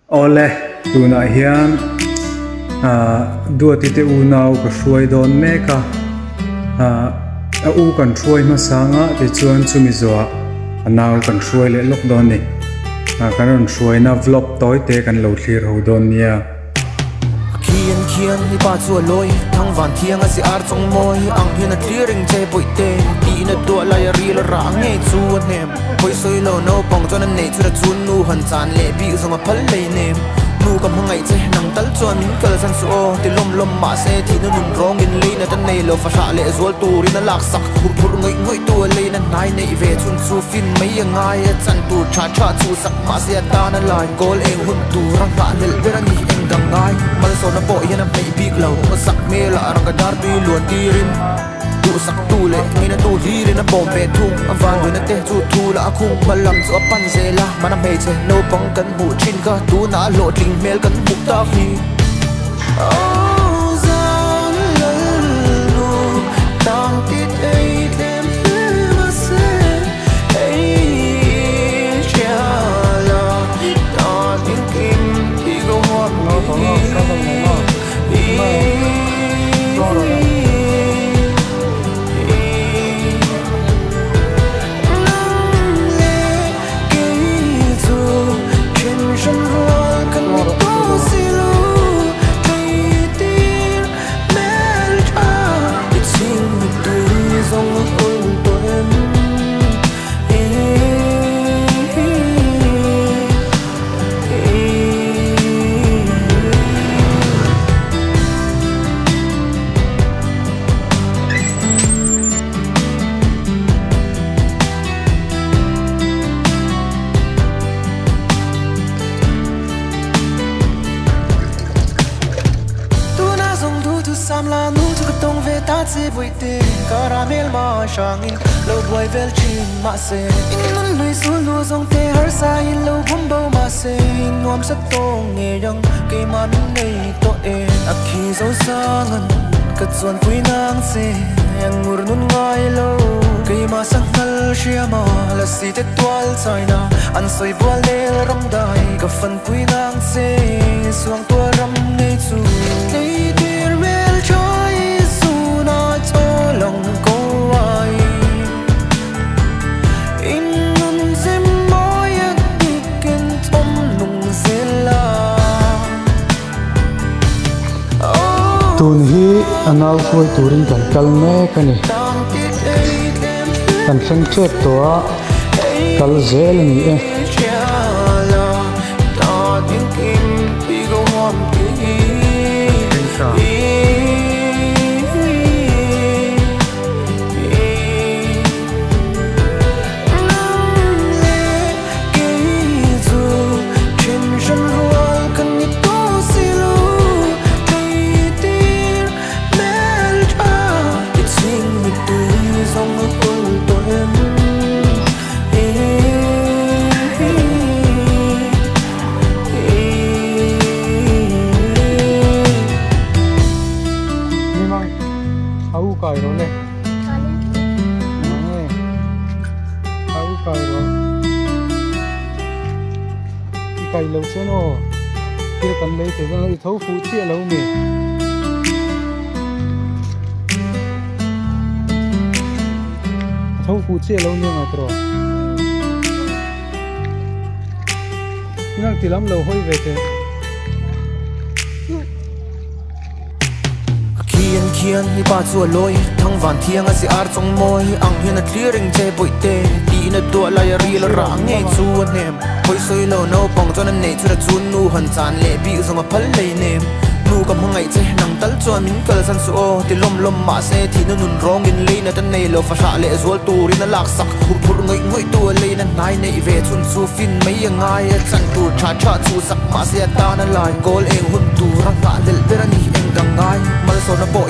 ole tuna hian duati te u nau ka hruai don meka a u kan hruai ma sanga te chuan chumi zoa anau kan hruai le lok don ni kan ron hruai na vlog toy te kan lo thlir ho don nia khian ni pa chu loi thang van thiang a si ar chong moi ang hian a clearing che boite ti na to la ya ri la ra nge chu nem poi soi lo no pong chon an nei chu da chun nu han chan le bi zong a phal le nem nu kam hangai che nang tal chuan min kal san su o ti lom ma se thi nu nun rong in le na tan nei lo fa sha le zol tu ri na lak sak phur ngoi tu le na nai nei ve chun chu fin mai angai a chan tu cha chu sak ma se ta na lai gol eng hun tu rang ba lel vera ni eng dang ngai mal so na bo hian a mai big lo ma sak me la rang ka dar tu luan ti rin tu sak tu le ni na tu hi ri na bom ve thung avan we na te chu thu la khung malam chu pan se la manam he che no pong kan bu chin ka tu na lo tling mel kan bu ta fi sam la nu chu tong ve ta che vui te caramel ma shangin lo boy vel chin ma se in nun lui su lu zong te har sa in lo bum bo ma se nuam sa tong nge yang ke man nei to e akhi zo sangan ka chuan pui nang se yang ngur nun ngai lo ke ma sang nal shiama la si te twal china an soi bua le ram dai ka fan pui nang se suang to ram nei chu tun hi anal khoi turin kan kal me kani kan thleng chet to kal zel ni e au kai rồi này au kai rồi kai lâu số nó kia cần lấy thì nó thấu phụ chia lâu nè thấu phụ chia lâu nè mà rồi nhưng thì lắm lâu hơi về thế khian ni pa chu loi thang van thiang a si ar chong moi ang hian a clearing che boite ti na to la ya ri la ra nge chu nem poi soi lo no pong chon an nei chu da chun nu han chan le bi zong a phal le nem nu kam hangai che nang tal chuan min kal san su o ti lom ma se thi nu nun rong in le na tan nei lo fa sha le zol tu ri na lak sak phur ngoi tu le na nai nei ve chun chu fin mai angai a chan tu cha chu sak ma se ta na lai gol eng hun tu rang ka lel vera ni eng dang ngai mal so na bo